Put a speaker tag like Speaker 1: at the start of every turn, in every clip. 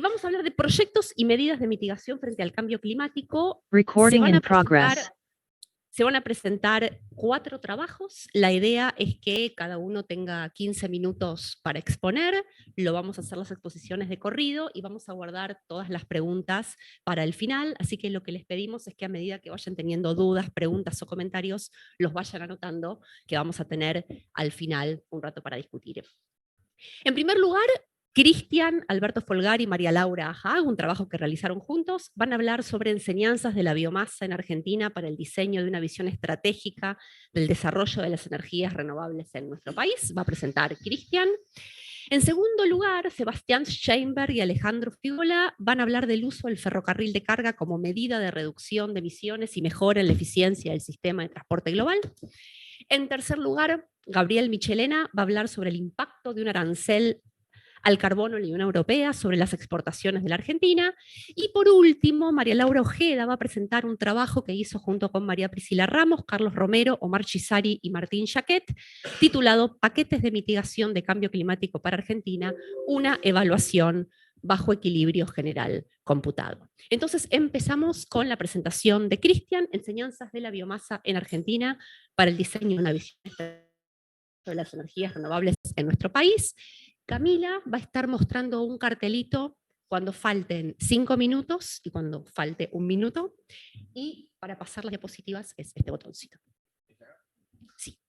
Speaker 1: Vamos a hablar de proyectos y medidas de mitigación frente al cambio climático.
Speaker 2: Recording in progress.
Speaker 1: Se van a presentar 4 trabajos. La idea es que cada uno tenga 15 minutos para exponer. Lo vamos a hacer las exposiciones de corrido y vamos a guardar todas las preguntas para el final. Así que lo que les pedimos es que a medida que vayan teniendo dudas, preguntas o comentarios, los vayan anotando, que vamos a tener al final un rato para discutir. En primer lugar, Cristian, Alberto Folgar y María Laura Haag, un trabajo que realizaron juntos, van a hablar sobre enseñanzas de la biomasa en Argentina para el diseño de una visión estratégica del desarrollo de las energías renovables en nuestro país. Va a presentar Cristian. En segundo lugar, Sebastián Scheinberg y Alejandro Figola van a hablar del uso del ferrocarril de carga como medida de reducción de emisiones y mejora en la eficiencia del sistema de transporte global. En tercer lugar, Gabriel Michelena va a hablar sobre el impacto de un arancel al carbono en la Unión Europea, sobre las exportaciones de la Argentina. Y por último, María Laura Ojeda va a presentar un trabajo que hizo junto con María Priscila Ramos, Carlos Romero, Omar Chisari y Martín Jaquet, titulado Paquetes de mitigación de cambio climático para Argentina, una evaluación bajo equilibrio general computado. Entonces empezamos con la presentación de Cristian, Enseñanzas de la biomasa en Argentina para el diseño de una visión de las energías renovables en nuestro país. Camila va a estar mostrando un cartelito cuando falten 5 minutos y cuando falte 1 minuto. Y para pasar las diapositivas es este botoncito. Sí.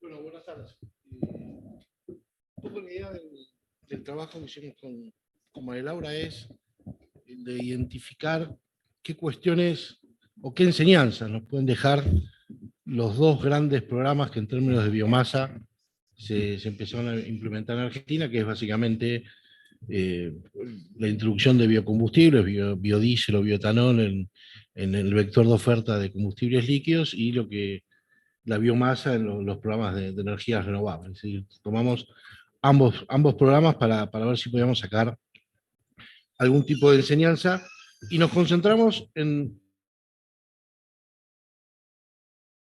Speaker 3: Bueno, buenas tardes. Un poco la idea del trabajo que hicimos con María Laura es de identificar qué cuestiones o qué enseñanzas nos pueden dejar los 2 grandes programas que en términos de biomasa se empezaron a implementar en Argentina, que es básicamente la introducción de biocombustibles, biodiesel o bioetanol en el vector de oferta de combustibles líquidos y la biomasa en los programas de energías renovables. Es decir, tomamos ambos programas para ver si podíamos sacar algún tipo de enseñanza y nos concentramos en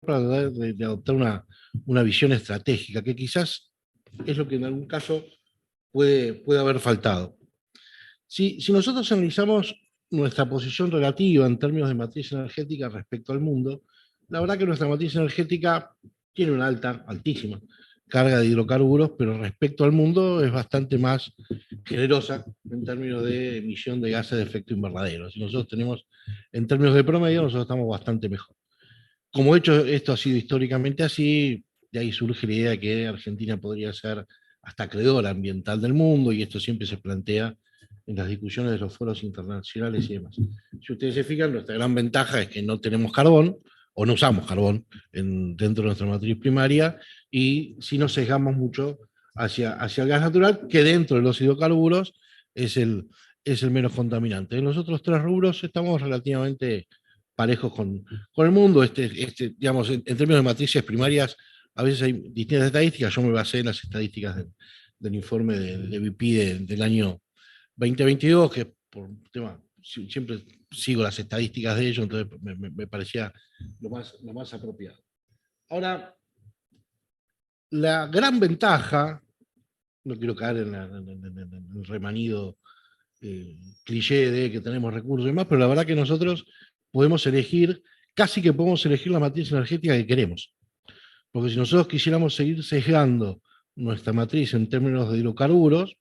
Speaker 3: de adoptar una visión estratégica, que quizás es lo que en algún caso puede haber faltado. Si nosotros analizamos nuestra posición relativa en términos de matriz energética respecto al mundo, la verdad que nuestra matriz energética tiene una altísima carga de hidrocarburos, pero respecto al mundo es bastante más generosa en términos de emisión de gases de efecto invernadero. Si nosotros tenemos, en términos de promedio, nosotros estamos bastante mejor. Como hecho, esto ha sido históricamente así, de ahí surge la idea de que Argentina podría ser hasta acreedora ambiental del mundo, y esto siempre se plantea en las discusiones de los foros internacionales y demás. Si ustedes se fijan, nuestra gran ventaja es que no tenemos carbón, o no usamos carbón dentro de nuestra matriz primaria, y si nos sesgamos mucho hacia el gas natural, que dentro de los hidrocarburos es el menos contaminante. En los otros 3 rubros estamos relativamente parejos con el mundo. Digamos, en términos de matrices primarias, a veces hay distintas estadísticas. Yo me basé en las estadísticas del informe de BP del año 2022, que por un tema, siempre sigo las estadísticas de ellos, entonces me parecía lo más apropiado. Ahora, la gran ventaja, no quiero caer en el remanido cliché de que tenemos recursos y demás, pero la verdad que nosotros podemos elegir, casi que podemos elegir la matriz energética que queremos. Porque si nosotros quisiéramos seguir sesgando nuestra matriz en términos de hidrocarburos,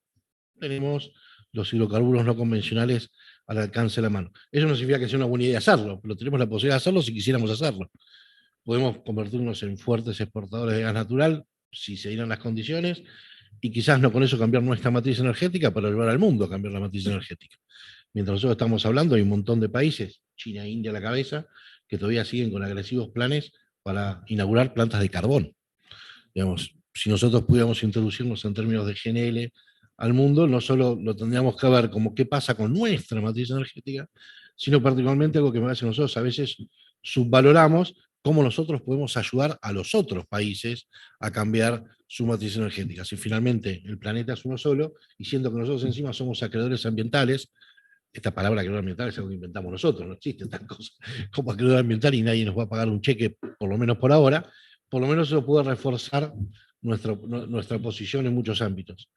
Speaker 3: tenemos los hidrocarburos no convencionales al alcance de la mano. Eso no significa que sea una buena idea hacerlo, pero tenemos la posibilidad de hacerlo si quisiéramos hacerlo. Podemos convertirnos en fuertes exportadores de gas natural, si se dieran las condiciones, y quizás no con eso cambiar nuestra matriz energética, para ayudar al mundo a cambiar la matriz energética. Mientras nosotros estamos hablando, hay un montón de países, China e India a la cabeza, que todavía siguen con agresivos planes para inaugurar plantas de carbón. Digamos, si nosotros pudiéramos introducirnos en términos de GNL al mundo, no solo lo tendríamos que ver como qué pasa con nuestra matriz energética, sino particularmente algo que me parece que nosotros a veces subvaloramos, cómo nosotros podemos ayudar a los otros países a cambiar su matriz energética. Si finalmente el planeta es uno solo, y siendo que nosotros encima somos acreedores ambientales, esta palabra acreedor ambiental es algo que inventamos nosotros, no existe tal cosa como acreedor ambiental y nadie nos va a pagar un cheque, por lo menos por ahora, por lo menos eso puede reforzar nuestra posición en muchos ámbitos.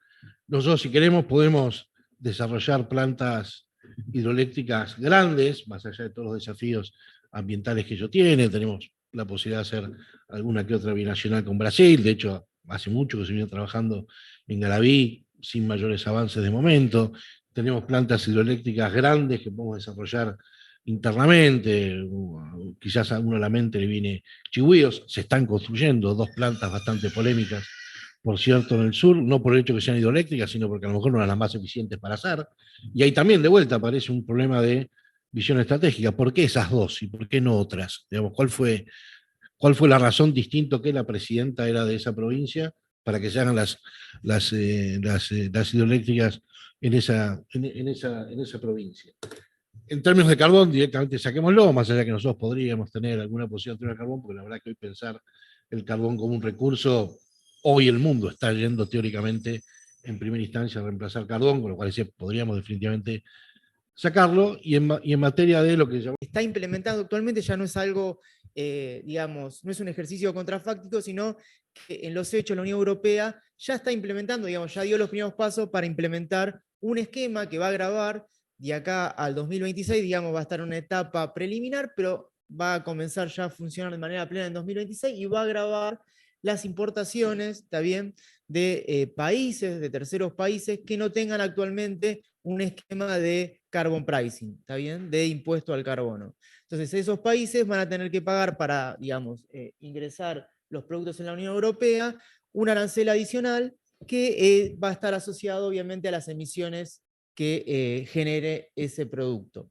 Speaker 3: Nosotros, si queremos, podemos desarrollar plantas hidroeléctricas grandes, más allá de todos los desafíos ambientales que ello tiene. Tenemos la posibilidad de hacer alguna que otra binacional con Brasil. De hecho, hace mucho que se viene trabajando en Garaví, sin mayores avances de momento. Tenemos plantas hidroeléctricas grandes que podemos desarrollar internamente. Quizás a uno a la mente le viene Chigüíos. Se están construyendo 2 plantas bastante polémicas, por cierto, en el sur, no por el hecho que sean hidroeléctricas, sino porque a lo mejor no eran las más eficientes para hacer. Y ahí también, de vuelta, aparece un problema de visión estratégica. ¿Por qué esas 2 y por qué no otras? Digamos, ¿cuál fue la razón distinto que la presidenta era de esa provincia para que se hagan las hidroeléctricas en esa provincia? En términos de carbón, directamente saquémoslo, más allá que nosotros podríamos tener alguna posición de carbón, porque la verdad que hoy pensar el carbón como un recurso, hoy el mundo está yendo teóricamente en primera instancia a reemplazar carbón, con lo cual podríamos definitivamente sacarlo, y en materia de lo que llamamos...
Speaker 4: Está implementando actualmente ya no es algo, digamos, no es un ejercicio contrafáctico, sino que en los hechos la Unión Europea ya está implementando, digamos, ya dio los primeros pasos para implementar un esquema que va a grabar de acá al 2026, digamos, va a estar en una etapa preliminar, pero va a comenzar ya a funcionar de manera plena en 2026 y va a grabar las importaciones, ¿está bien?, de países, de terceros países que no tengan actualmente un esquema de carbon pricing, ¿está bien?, de impuesto al carbono. Entonces, esos países van a tener que pagar para, digamos, ingresar los productos en la Unión Europea un arancel adicional que va a estar asociado, obviamente, a las emisiones que genere ese producto.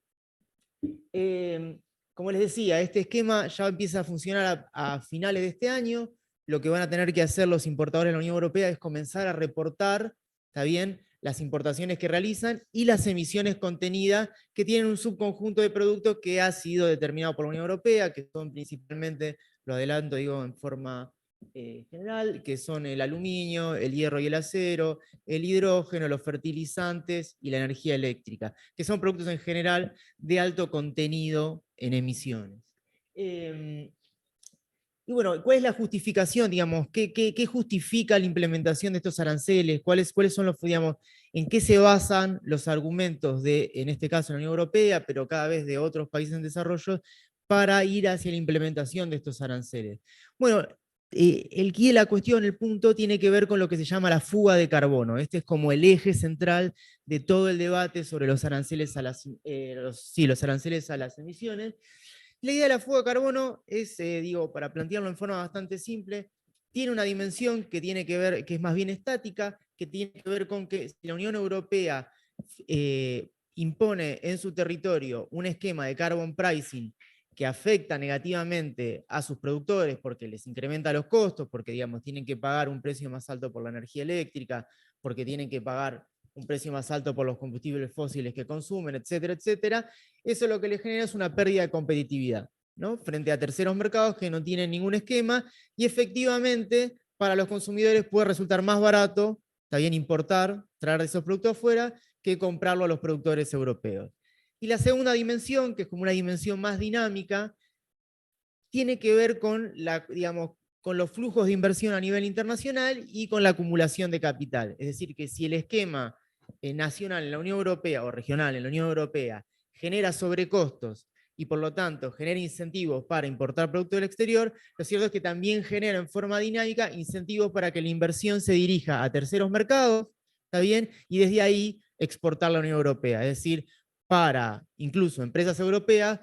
Speaker 4: Como les decía, este esquema ya empieza a funcionar a finales de este año. Lo que van a tener que hacer los importadores de la Unión Europea es comenzar a reportar, ¿está bien?, las importaciones que realizan y las emisiones contenidas que tienen un subconjunto de productos que ha sido determinado por la Unión Europea, que son principalmente, lo adelanto, digo, en forma general, que son el aluminio, el hierro y el acero, el hidrógeno, los fertilizantes y la energía eléctrica, que son productos en general de alto contenido en emisiones. Y bueno, ¿cuál es la justificación, digamos? ¿Qué justifica la implementación de estos aranceles? ¿Cuáles son los, digamos, en qué se basan los argumentos de, en este caso, la Unión Europea, pero cada vez de otros países en desarrollo, para ir hacia la implementación de estos aranceles? Bueno, el quid de la cuestión, el punto, tiene que ver con lo que se llama la fuga de carbono. Este es como el eje central de todo el debate sobre los aranceles a los aranceles a las emisiones. La idea de la fuga de carbono es, digo, para plantearlo en forma bastante simple, tiene una dimensión que tiene que ver, que es más bien estática, que tiene que ver con que si la Unión Europea impone en su territorio un esquema de carbon pricing que afecta negativamente a sus productores porque les incrementa los costos, porque, digamos, tienen que pagar un precio más alto por la energía eléctrica, porque tienen que pagar un precio más alto por los combustibles fósiles que consumen, etcétera, etcétera, eso lo que le genera es una pérdida de competitividad, ¿no?, frente a terceros mercados que no tienen ningún esquema, y efectivamente para los consumidores puede resultar más barato, está bien, importar, traer esos productos afuera, que comprarlo a los productores europeos. Y la segunda dimensión, que es como una dimensión más dinámica, tiene que ver con, digamos, con los flujos de inversión a nivel internacional y con la acumulación de capital. Es decir, que si el esquema nacional en la Unión Europea o regional en la Unión Europea genera sobrecostos y por lo tanto genera incentivos para importar productos del exterior, lo cierto es que también genera en forma dinámica incentivos para que la inversión se dirija a terceros mercados, ¿está bien?, y desde ahí exportar a la Unión Europea. Es decir, para incluso empresas europeas,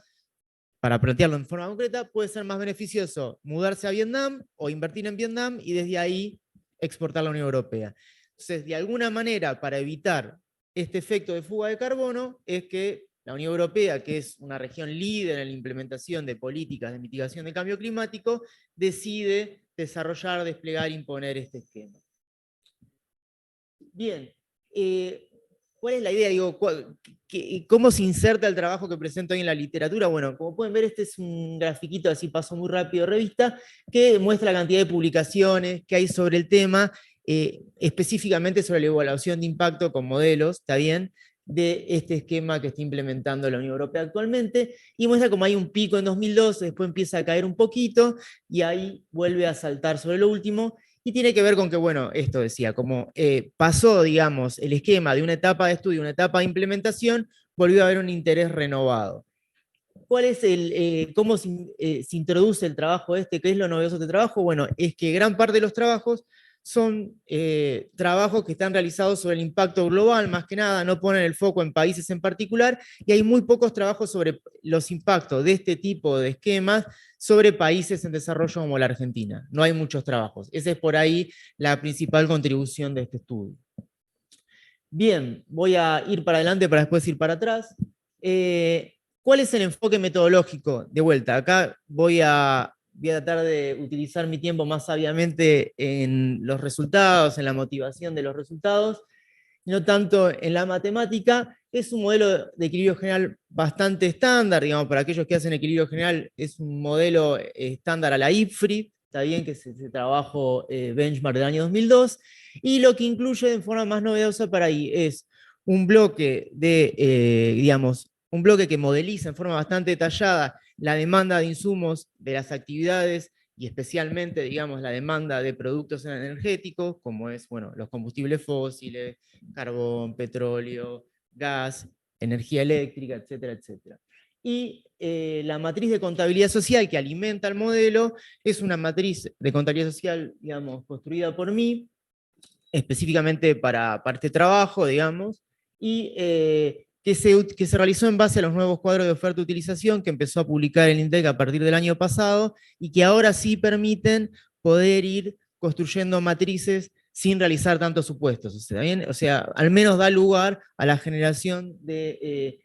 Speaker 4: para plantearlo en forma concreta, puede ser más beneficioso mudarse a Vietnam o invertir en Vietnam y desde ahí exportar a la Unión Europea. Entonces, de alguna manera, para evitar este efecto de fuga de carbono, es que la Unión Europea, que es una región líder en la implementación de políticas de mitigación del cambio climático, decide desarrollar, desplegar e imponer este esquema. Bien, ¿cuál es la idea? Digo, ¿cómo se inserta el trabajo que presento hoy en la literatura? Bueno, como pueden ver, este es un grafiquito, así paso muy rápido, de revista, que muestra la cantidad de publicaciones que hay sobre el tema, específicamente sobre la evaluación de impacto con modelos, ¿está bien?, de este esquema que está implementando la Unión Europea actualmente, y muestra como hay un pico en 2012, después empieza a caer un poquito, y ahí vuelve a saltar sobre lo último, Y tiene que ver con que, bueno, esto decía, como pasó, digamos, el esquema de una etapa de estudio a una etapa de implementación, volvió a haber un interés renovado. ¿Cuál es cómo se introduce el trabajo este? ¿Qué es lo novedoso de este trabajo? Bueno, es que gran parte de los trabajos son trabajos que están realizados sobre el impacto global, más que nada, no ponen el foco en países en particular, y hay muy pocos trabajos sobre los impactos de este tipo de esquemas sobre países en desarrollo como la Argentina. No hay muchos trabajos. Esa es por ahí la principal contribución de este estudio. Bien, voy a ir para adelante para después ir para atrás. ¿Cuál es el enfoque metodológico? De vuelta, acá voy a tratar de utilizar mi tiempo más sabiamente en los resultados, en la motivación de los resultados, no tanto en la matemática. Es un modelo de equilibrio general bastante estándar, digamos, para aquellos que hacen equilibrio general, es un modelo estándar a la IPFRI, está bien que es ese trabajo benchmark del año 2002, y lo que incluye de forma más novedosa para ahí es un bloque de, digamos, un bloque que modeliza en forma bastante detallada la demanda de insumos de las actividades y especialmente, digamos, la demanda de productos energéticos, como es, bueno, los combustibles fósiles, carbón, petróleo, gas, energía eléctrica, etcétera, etcétera. Y la matriz de contabilidad social que alimenta el modelo es una matriz de contabilidad social, digamos, construida por mí, específicamente para este trabajo, digamos, y que se realizó en base a los nuevos cuadros de oferta y utilización que empezó a publicar el INDEC a partir del año pasado, y que ahora sí permiten poder ir construyendo matrices sin realizar tantos supuestos. O sea, al menos da lugar a la generación de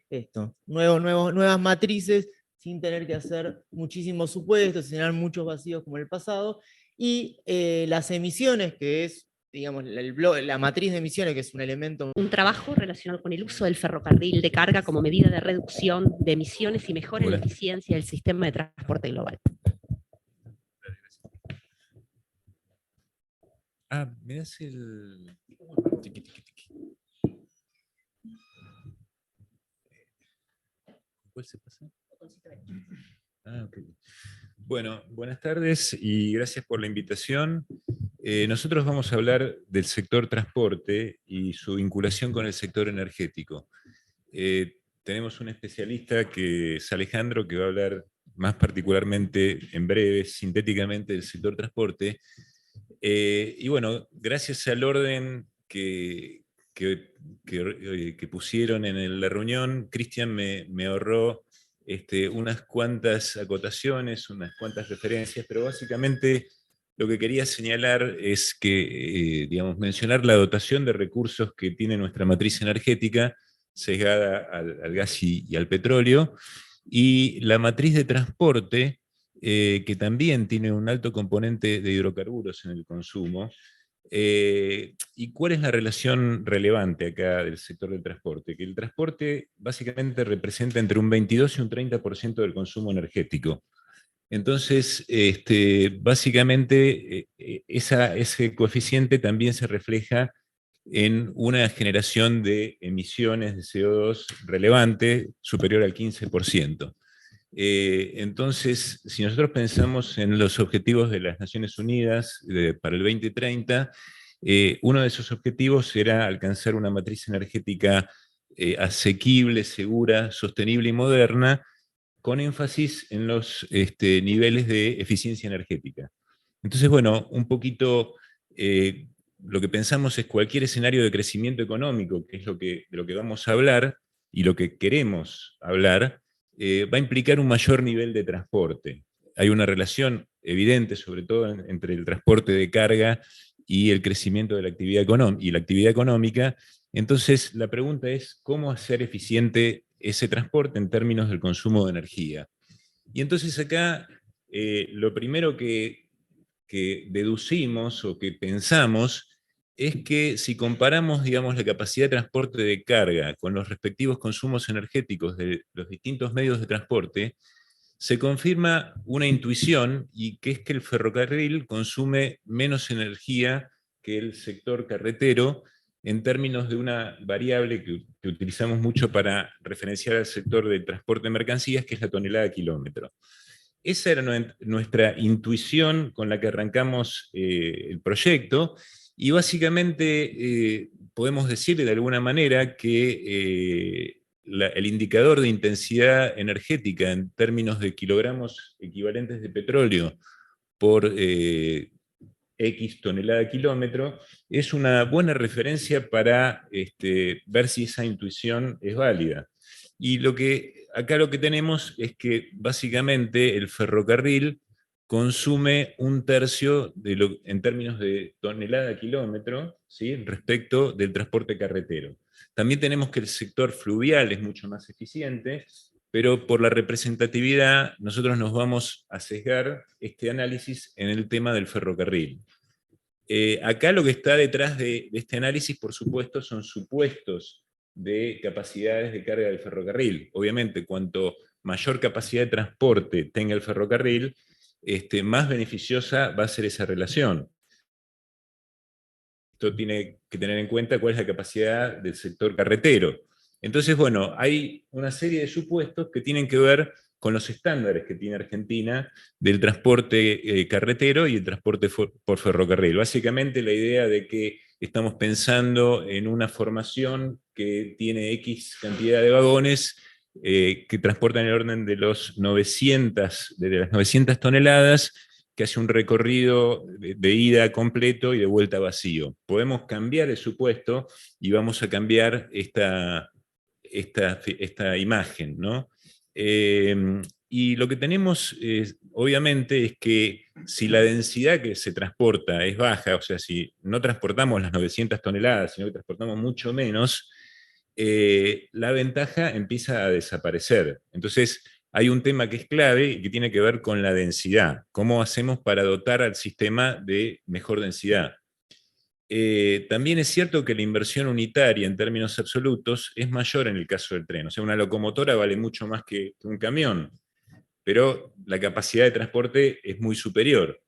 Speaker 4: nuevas matrices, sin tener que hacer muchísimos supuestos, sin generar muchos vacíos como en el pasado, y las emisiones, que es, digamos, la matriz de emisiones, que es un elemento...
Speaker 1: Un trabajo relacionado con el uso del ferrocarril de carga como medida de reducción de emisiones y mejora en la eficiencia del sistema de transporte global.
Speaker 5: Ah, me das el... ¿Cuál se pasa? Ah, ok. Bueno, buenas tardes y gracias por la invitación. Nosotros vamos a hablar del sector transporte y su vinculación con el sector energético. Tenemos un especialista que es Alejandro, que va a hablar más particularmente, en breve, sintéticamente, del sector transporte. Y bueno, gracias al orden que pusieron en la reunión, Cristian me ahorró unas cuantas acotaciones, unas cuantas referencias, pero básicamente lo que quería señalar es que, digamos, mencionar la dotación de recursos que tiene nuestra matriz energética, sesgada al gas y al petróleo, y la matriz de transporte, que también tiene un alto componente de hidrocarburos en el consumo. ¿Y cuál es la relación relevante acá del sector del transporte? Que el transporte básicamente representa entre un 22 y un 30% del consumo energético. Entonces, básicamente, ese coeficiente también se refleja en una generación de emisiones de CO2 relevante, superior al 15%. Entonces, si nosotros pensamos en los objetivos de las Naciones Unidas para el 2030, uno de esos objetivos era alcanzar una matriz energética asequible, segura, sostenible y moderna, con énfasis en los niveles de eficiencia energética. Entonces, bueno, un poquito lo que pensamos es cualquier escenario de crecimiento económico, que es de lo que vamos a hablar y lo que queremos hablar, va a implicar un mayor nivel de transporte. Hay una relación evidente, sobre todo entre el transporte de carga y el crecimiento de la actividad económica. Entonces, la pregunta es, ¿cómo hacer eficiente ese transporte en términos del consumo de energía? Y entonces acá, lo primero que deducimos o que pensamos es que si comparamos, digamos, la capacidad de transporte de carga con los respectivos consumos energéticos de los distintos medios de transporte, se confirma una intuición, y que es que el ferrocarril consume menos energía que el sector carretero, en términos de una variable que utilizamos mucho para referenciar al sector del transporte de mercancías, que es la tonelada kilómetro. esa era nuestra intuición con la que arrancamos el proyecto, y básicamente podemos decir de alguna manera que el indicador de intensidad energética en términos de kilogramos equivalentes de petróleo por X tonelada kilómetro es una buena referencia para ver si esa intuición es válida. Y acá lo que tenemos es que básicamente el ferrocarril consume 1/3 en términos de tonelada kilómetro, ¿sí?, respecto del transporte carretero. También tenemos que el sector fluvial es mucho más eficiente, pero por la representatividad nosotros nos vamos a sesgar este análisis en el tema del ferrocarril. Acá lo que está detrás de este análisis, por supuesto, son supuestos de capacidades de carga del ferrocarril. Obviamente, cuanto mayor capacidad de transporte tenga el ferrocarril, más beneficiosa va a ser esa relación. Esto tiene que tener en cuenta cuál es la capacidad del sector carretero. Entonces, bueno, hay una serie de supuestos que tienen que ver con los estándares que tiene Argentina del transporte carretero y el transporte por ferrocarril. Básicamente la idea de que estamos pensando en una formación que tiene X cantidad de vagones que transportan el orden de las 900 toneladas, que hace un recorrido de ida completo y de vuelta vacío. Podemos cambiar el supuesto y vamos a cambiar esta imagen, ¿no? Y lo que tenemos, obviamente, es que si la densidad que se transporta es baja, o sea, si no transportamos las 900 toneladas, sino que transportamos mucho menos, la ventaja empieza a desaparecer. Entonces, hay un tema que es clave y que tiene que ver con la densidad. ¿Cómo hacemos para dotar al sistema de mejor densidad? También es cierto que la inversión unitaria en términos absolutos es mayor en el caso del tren. O sea, una locomotora vale mucho más que un camión, pero la capacidad de transporte es muy superior.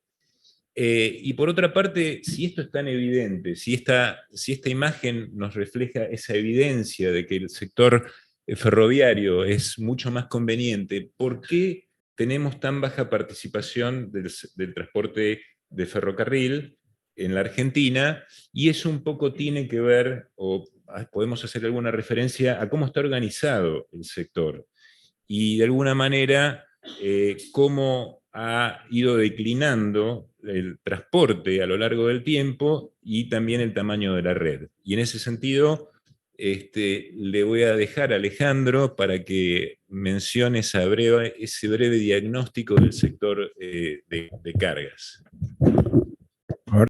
Speaker 5: Y por otra parte, si esto es tan evidente, si esta imagen nos refleja esa evidencia de que el sector ferroviario es mucho más conveniente, ¿por qué tenemos tan baja participación del transporte de ferrocarril en la Argentina? Y eso un poco tiene que ver, o podemos hacer alguna referencia a cómo está organizado el sector. Y de alguna manera, cómo ha ido declinando el transporte a lo largo del tiempo y también el tamaño de la red. Y en ese sentido, le voy a dejar a Alejandro para que mencione ese breve diagnóstico del sector de cargas.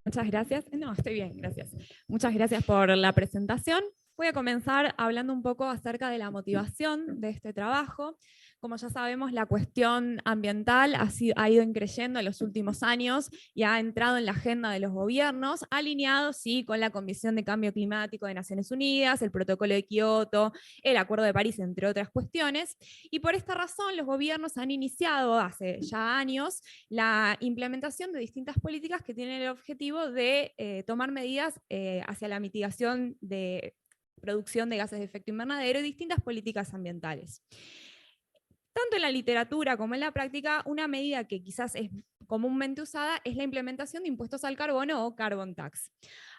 Speaker 6: Muchas gracias. No, estoy bien, gracias. Muchas gracias por la presentación. Voy a comenzar hablando un poco acerca de la motivación de este trabajo. Como ya sabemos, la cuestión ambiental ha ido creciendo en los últimos años y ha entrado en la agenda de los gobiernos, alineado sí, con la Convención de Cambio Climático de Naciones Unidas, el Protocolo de Kioto, el Acuerdo de París, entre otras cuestiones. Y por esta razón, los gobiernos han iniciado hace ya años la implementación de distintas políticas que tienen el objetivo de tomar medidas hacia la mitigación de producción de gases de efecto invernadero y distintas políticas ambientales. Tanto en la literatura como en la práctica, una medida que quizás es comúnmente usada es la implementación de impuestos al carbono o carbon tax.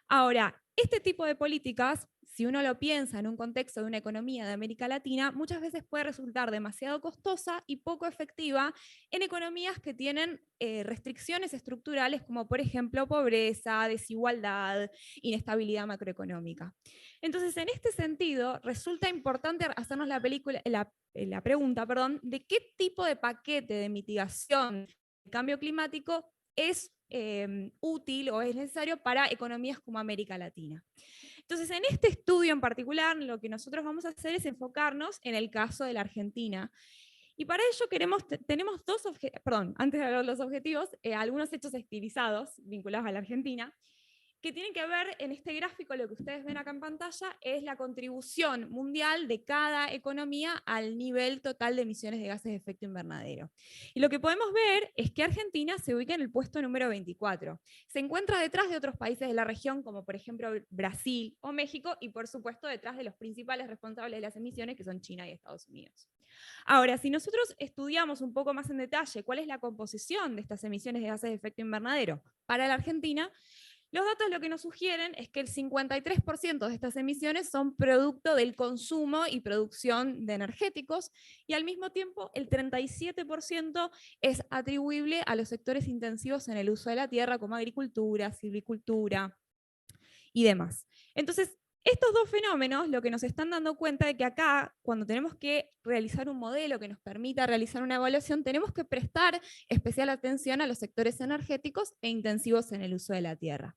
Speaker 6: Ahora, este tipo de políticas, si uno lo piensa en un contexto de una economía de América Latina, muchas veces puede resultar demasiado costosa y poco efectiva en economías que tienen restricciones estructurales como por ejemplo pobreza, desigualdad, inestabilidad macroeconómica. Entonces, en este sentido, resulta importante hacernos la pregunta, de qué tipo de paquete de mitigación del cambio climático es útil o es necesario para economías como América Latina. Entonces, en este estudio en particular, lo que nosotros vamos a hacer es enfocarnos en el caso de la Argentina. Y para ello tenemos antes de hablar de los objetivos, algunos hechos estilizados vinculados a la Argentina. que tiene que ver, en este gráfico, lo que ustedes ven acá en pantalla, es la contribución mundial de cada economía al nivel total de emisiones de gases de efecto invernadero. Y lo que podemos ver es que Argentina se ubica en el puesto número 24. Se encuentra detrás de otros países de la región, como por ejemplo Brasil o México, y por supuesto detrás de los principales responsables de las emisiones, que son China y Estados Unidos. Ahora, si nosotros estudiamos un poco más en detalle cuál es la composición de estas emisiones de gases de efecto invernadero para la Argentina, los datos lo que nos sugieren es que el 53% de estas emisiones son producto del consumo y producción de energéticos, y al mismo tiempo el 37% es atribuible a los sectores intensivos en el uso de la tierra, como agricultura, silvicultura y demás. Entonces, estos dos fenómenos lo que nos están dando cuenta es que acá, cuando tenemos que realizar un modelo que nos permita realizar una evaluación, tenemos que prestar especial atención a los sectores energéticos e intensivos en el uso de la tierra.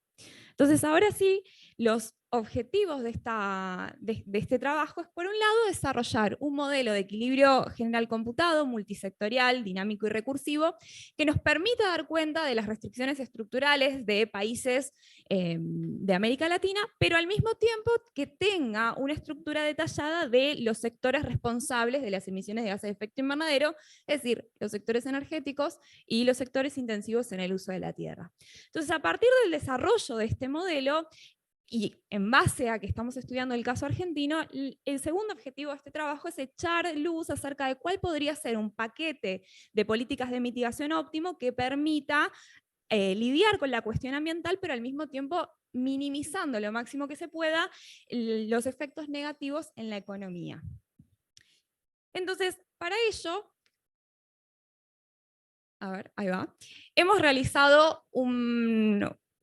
Speaker 6: Entonces, ahora sí, los objetivos de este trabajo es, por un lado, desarrollar un modelo de equilibrio general computado, multisectorial, dinámico y recursivo, que nos permita dar cuenta de las restricciones estructurales de países de América Latina, pero al mismo tiempo que tenga una estructura detallada de los sectores responsables de las emisiones de gases de efecto invernadero, es decir, los sectores energéticos y los sectores intensivos en el uso de la tierra. Entonces, a partir del desarrollo de este modelo, y en base a que estamos estudiando el caso argentino, el segundo objetivo de este trabajo es echar luz acerca de cuál podría ser un paquete de políticas de mitigación óptimo que permita lidiar con la cuestión ambiental, pero al mismo tiempo minimizando lo máximo que se pueda los efectos negativos en la economía. Entonces, para ello, a ver, ahí va, hemos realizado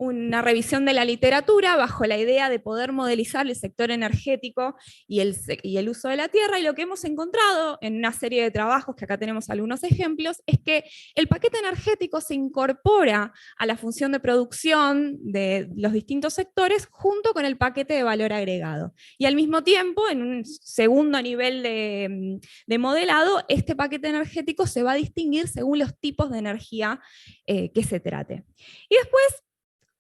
Speaker 6: una revisión de la literatura bajo la idea de poder modelizar el sector energético y el uso de la tierra, y lo que hemos encontrado en una serie de trabajos, que acá tenemos algunos ejemplos, es que el paquete energético se incorpora a la función de producción de los distintos sectores junto con el paquete de valor agregado. Y al mismo tiempo, en un segundo nivel de modelado, este paquete energético se va a distinguir según los tipos de energía que se trate. Y después,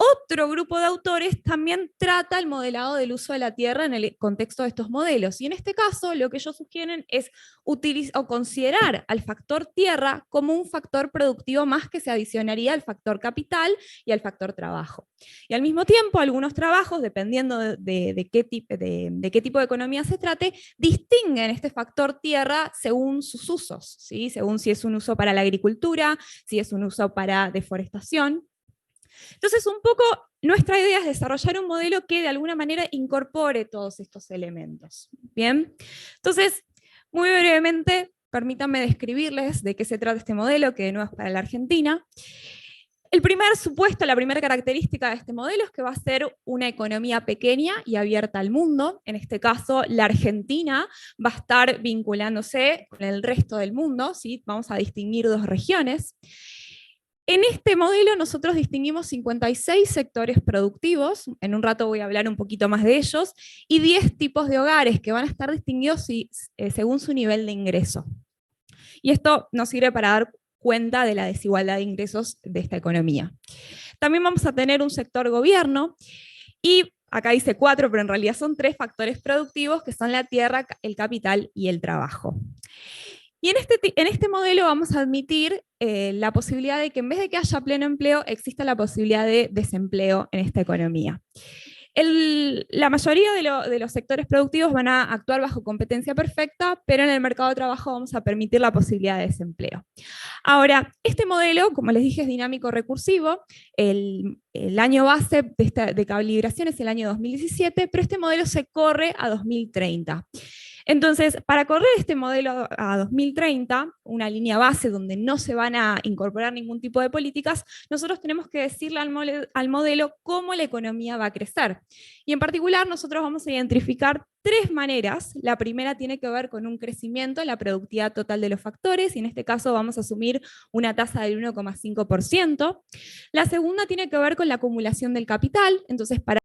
Speaker 6: otro grupo de autores también trata el modelado del uso de la tierra en el contexto de estos modelos, y en este caso lo que ellos sugieren es considerar al factor tierra como un factor productivo más que se adicionaría al factor capital y al factor trabajo. Y al mismo tiempo, algunos trabajos, dependiendo de qué tipo de economía se trate, distinguen este factor tierra según sus usos, ¿sí? Según si es un uso para la agricultura, si es un uso para deforestación. Entonces, un poco nuestra idea es desarrollar un modelo que de alguna manera incorpore todos estos elementos. ¿Bien? Entonces, muy brevemente, permítanme describirles de qué se trata este modelo, que de nuevo es para la Argentina. El primer supuesto, la primera característica de este modelo es que va a ser una economía pequeña y abierta al mundo. En este caso, la Argentina va a estar vinculándose con el resto del mundo, ¿sí? Vamos a distinguir dos regiones. En este modelo nosotros distinguimos 56 sectores productivos, en un rato voy a hablar un poquito más de ellos, y 10 tipos de hogares que van a estar distinguidos según su nivel de ingreso. Y esto nos sirve para dar cuenta de la desigualdad de ingresos de esta economía. También vamos a tener un sector gobierno, y acá dice 4, pero en realidad son 3 factores productivos, que son la tierra, el capital y el trabajo. Y en este modelo vamos a admitir la posibilidad de que en vez de que haya pleno empleo, exista la posibilidad de desempleo en esta economía. La mayoría de los sectores productivos van a actuar bajo competencia perfecta, pero en el mercado de trabajo vamos a permitir la posibilidad de desempleo. Ahora, este modelo, como les dije, es dinámico recursivo. El año base de calibración es el año 2017, pero este modelo se corre a 2030. Entonces, para correr este modelo a 2030, una línea base donde no se van a incorporar ningún tipo de políticas, nosotros tenemos que decirle al modelo cómo la economía va a crecer. Y en particular, nosotros vamos a identificar 3 maneras. La primera tiene que ver con un crecimiento en la productividad total de los factores, y en este caso vamos a asumir una tasa del 1,5%. La segunda tiene que ver con la acumulación del capital. Entonces, para